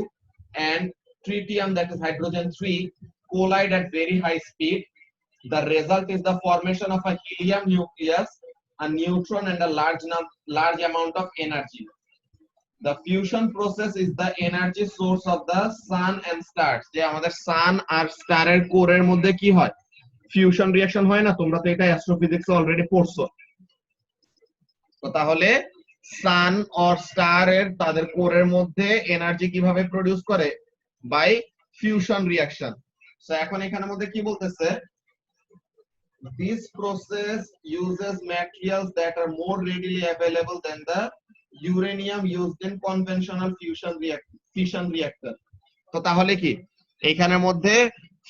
and tritium that is hydrogen 3 collide at very high speed. The result is the formation of a helium nucleus, a neutron, and a large amount of energy. The fusion process is the energy source of the sun and stars। যে আমাদের সান আর স্টারের কোরের মধ্যে কি হয়, fusion reaction হয় না? তোমরা তো এটা অ্যাস্ট্রোফিজিক্সে অলরেডি পড়ছো। তো তাহলে সান অর স্টার এর তাদের কোরের মধ্যে এনার্জি কিভাবে প্রডিউস করে, বাই ফিউশন রিঅ্যাকশন। সো এখন এখানের মধ্যে কি বলতেছে, this process uses materials that are more readily available than the uranium used in conventional fission reactor। তো তাহলে কি এখানের মধ্যে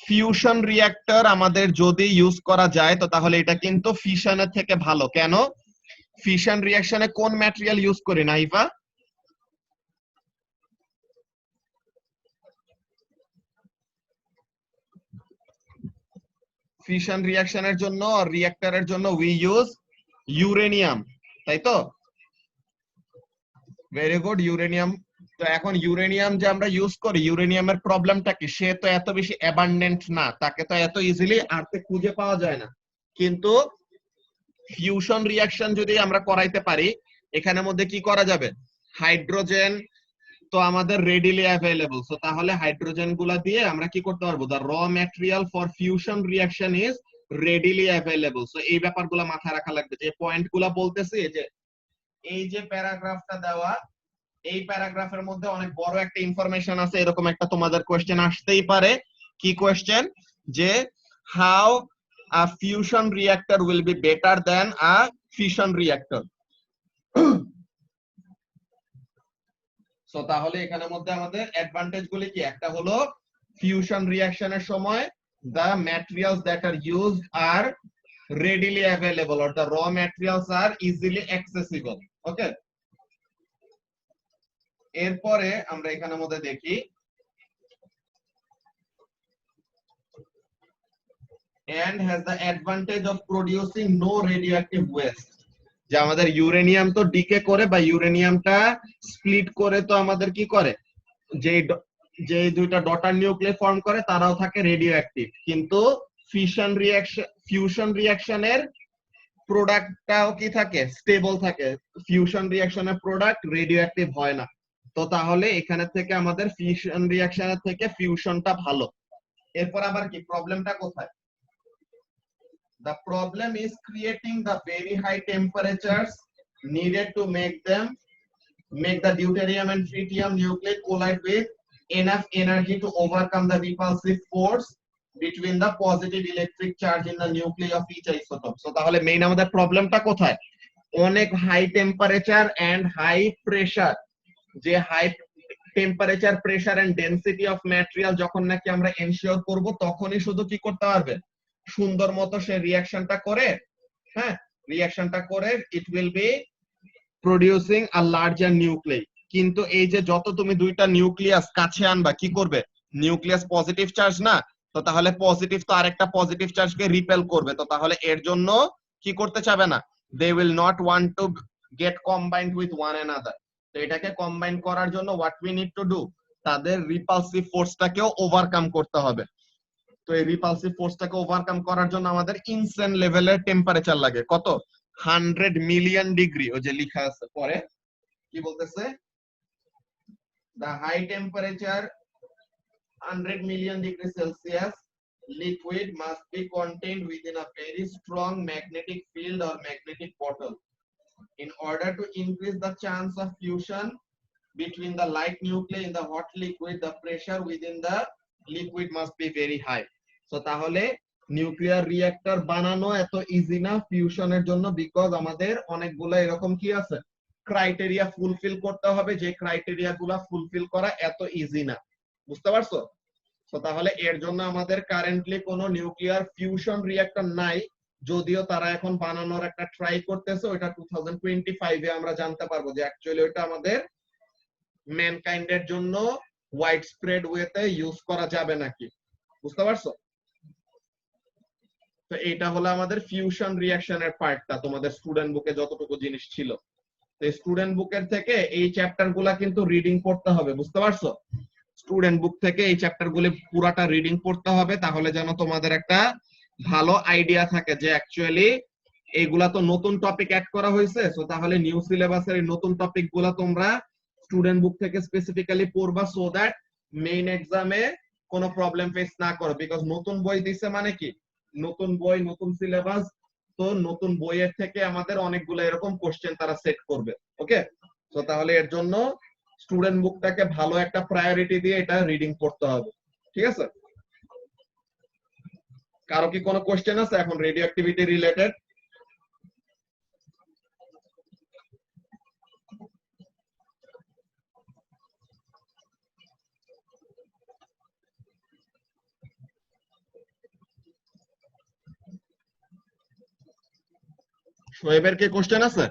ফিউশন রিঅ্যাক্টর আমাদের যদি ইউজ করা যায়, তো তাহলে এটা কিন্তু ফিশনের থেকে ভালো। কেন? ফিশন রিঅ্যাকশনে কোন ম্যাটেরিয়াল ইউজ করি না ইভা? ফিশন রিঅ্যাকশনের জন্য রিঅ্যাক্টরের জন্য উই ইউজ ইউরেনিয়াম, তাই তো? Very good, uranium. তো এখন ইউরেনিয়াম যে আমরা ইউজ করি, ইউরেনিয়ামের প্রবলেমটা কি? সে তো এত বেশি অ্যাবান্ডেন্ট না, তাকে তো এত ইজিলি আর্থে খুঁজে পাওয়া যায় না। কিন্তু ফিউশন রিঅ্যাকশন যদি আমরা করাইতে পারি, এখানের মধ্যে কি করা যাবে? হাইড্রোজেন তো আমাদের রেডিলি অ্যাভেলেবল, সো তাহলে হাইড্রোজেন গুলা দিয়ে আমরা কি করতে পারবো? দ্য র material for fusion reaction is readily available. So এই ব্যাপারগুলো মাথায় রাখা লাগবে, যে পয়েন্ট গুলা বলতেছি, যে এই যে প্যারাগ্রাফটা দেওয়া, এই প্যারাগ্রাফের মধ্যে অনেক বড় একটা ইনফরমেশন আছে। এরকম একটা তোমাদের কোশ্চেন আসতেই পারে। কি কোশ্চেন? যে how a fusion reactor will be better than a fission reactor. So তাহলে এখানের মধ্যে আমাদের অ্যাডভান্টেজ গুলি কি? একটা হলো ফিউশন রিঅ্যাকশনের সময় the materials that are used are readily available or the raw materials are easily accessible. ওকে, এরপরে আমরা এখানের মধ্যে দেখি and has the advantage of producing no radioactive waste. যে আমাদের ইউরেনিয়াম তো ডিকে করে বা ইউরেনিয়ামটা স্প্লিট করে তো আমাদের কি করে, যে যে দুইটা ডটার নিউক্লিয়াস ফর্ম করে তারাও থাকে রেডিও অ্যাক্টিভ, কিন্তু ফিউশন রিঅ্যাকশনের প্রোডাক্টটাও কি থাকে? স্টেবল থাকে। ফিউশন রিঅ্যাকশনের প্রোডাক্ট রেডিও অ্যাক্টিভ হয় না। তো তাহলে এখানে থেকে আমাদের ফিউশন রিঅ্যাকশনের থেকে ফিউশনটা ভালো। এরপর আবার কি প্রবলেমটা কোথায়? The problem is creating the very high temperatures needed to make the deuterium and tritium nuclei collide with enough energy to overcome the repulsive force between the positive electric charge in the nuclei of each isotope. So তাহলে main আমাদের প্রবলেমটা কোথায়? অনেক high temperature and high pressure, যে high temperature, pressure and density of material যখন নাকি আমরা ensure করব, তখনই শুধু কি করতে পারবে? সুন্দর মতো সে রিঅ্যাকশনটা করে, হ্যাঁ, রিঅ্যাকশনটা করে it will be producing a larger nuclei. কিন্তু এই যে যত তুমি দুইটা নিউক্লিয়াস কাছে আনবা, কি করবে? নিউক্লিয়াস পজিটিভ চার্জ না, তো তাহলে পজিটিভ তো আরেকটা পজিটিভ চার্জকে রিপেল করবে। তো তাহলে এর জন্য কি করতে চাবে না? They will not want to get combined with one another. তো এটাকে কম্বাইন করার জন্য what we need to do? তাদের রিপালসিভ ফোর্সটাকেও ওভারকাম করতে হবে। তো এই রিপালসিভ ফোর্সটাকে ওভারকাম করার জন্য আমাদের ইনসেন লেভেলের টেম্পারেচার লাগে। কত? 100 মিলিয়ন ডিগ্রি। ওই যে লেখা আছে পরে, কি বলতেছে? the high temperature 100 million degree Celsius liquid must be contained within a very strong magnetic field or magnetic bottle. In order to increase the chance of fusion between the light nuclei in the hot liquid, the pressure within the liquid must be very high. So তাহলে nuclear reactor বানানো এত easy না ফিউশনের জন্য, because আমাদের অনেকগুলো এরকম কি আছে, ক্রাইটেরিয়া ফুলফিল করতে হবে, যে ক্রাইটেরিয়া গুলা ফুলফিল করা এত ইজি না। বুঝতে পারছো? তো তাহলে এর জন্য আমাদের কারেন্টলি কোনো নিউক্লিয়ার ফিউশন রিঅ্যাক্টর নাই, যদিও তারা এখন বানানোর একটা ট্রাই করতেছে। ওইটা 2025 এ আমরা জানতে পারবো যে অ্যাকচুয়ালি ওইটা আমাদের ম্যানকাইন্ডের জন্য ওয়াইড স্প্রেড ওয়েতে ইউজ করা যাবে নাকি। বুঝতে পারছো? তো এটা হলো আমাদের ফিউশন রিঅ্যাকশনের পার্টটা, তোমাদের স্টুডেন্ট বুকে যতটুকু জিনিস ছিল। তো স্টুডেন্ট বুকের থেকে এই চ্যাপ্টার গুলা কিন্তু রিডিং পড়তে হবে। বুঝতে পারছো? স্টুডেন্ট বুক থেকে এই চ্যাপ্টার গুলি পুরাটা রিডিং পড়তে হবে, তাহলে যেন তোমাদের একটা ভালো আইডিয়া থাকে যে অ্যাকচুয়ালি এইগুলা তো নতুন টপিক অ্যাড করা হয়েছে। সো তাহলে নিউ সিলেবাসের এই নতুন টপিক গুলা তোমরা স্টুডেন্ট বুক থেকে স্পেসিফিক্যালি পড়বা, সো দ্যাট মেইন এক্সামে কোনো প্রবলেম ফেস না করো। বিকজ নতুন বই দিছে মানে কি, নতুন বই, নতুন সিলেবাস, তো নতুন বইয়ের থেকে আমাদের অনেকগুলো এরকম কোশ্চেন তারা সেট করবে। ওকে, তো তাহলে এর জন্য স্টুডেন্ট বুকটাকে ভালো একটা প্রায়োরিটি দিয়ে এটা রিডিং করতে হবে। ঠিক আছে? কারো কি কোনো কোশ্চেন আছে এখন রেডিও অ্যাক্টিভিটি রিলেটেড? শোয়েবের কি কোশ্চেন আছে?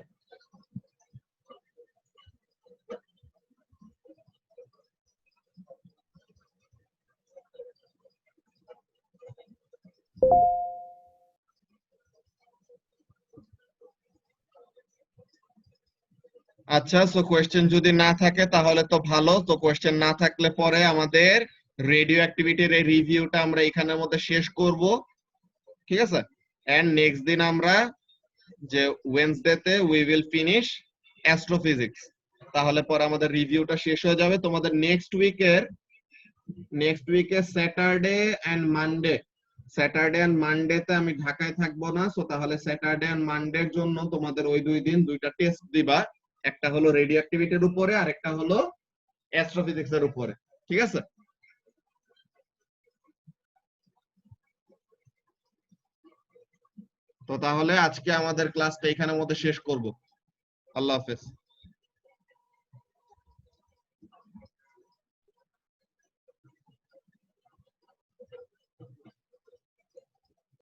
আচ্ছা, সো কোয়েশ্চেন যদি না থাকে তাহলে তো ভালো। তো কোয়েশ্চেন না থাকলে পরে আমাদের রেডিও অ্যাক্টিভিটির এই রিভিউটা আমরা এখানের মধ্যে শেষ করব, ঠিক আছে? এন্ড নেক্সট দিন আমরা যে ওয়েডনেসডেতে উই উইল ফিনিশ অ্যাস্ট্রোফিজিক্স। তাহলে পরে আমাদের রিভিউটা শেষ হয়ে যাবে। তোমাদের নেক্সট উইকে স্যাটারডে এন্ড মানডেতে আমি ঢাকায় থাকবো না। সো তাহলে স্যাটারডে এন্ড মানডের জন্য তোমাদের ওই 2 দিন 2টা টেস্ট দিবা। একটা হলো রেডিও অ্যাক্টিভিটির উপরে আর একটা হলো অ্যাস্ট্রোফিজিক্সের উপরে, ঠিক আছে? তো তাহলে আজকে আমাদের ক্লাসটা এখানের মধ্যে শেষ করব। আল্লাহ হাফেজ।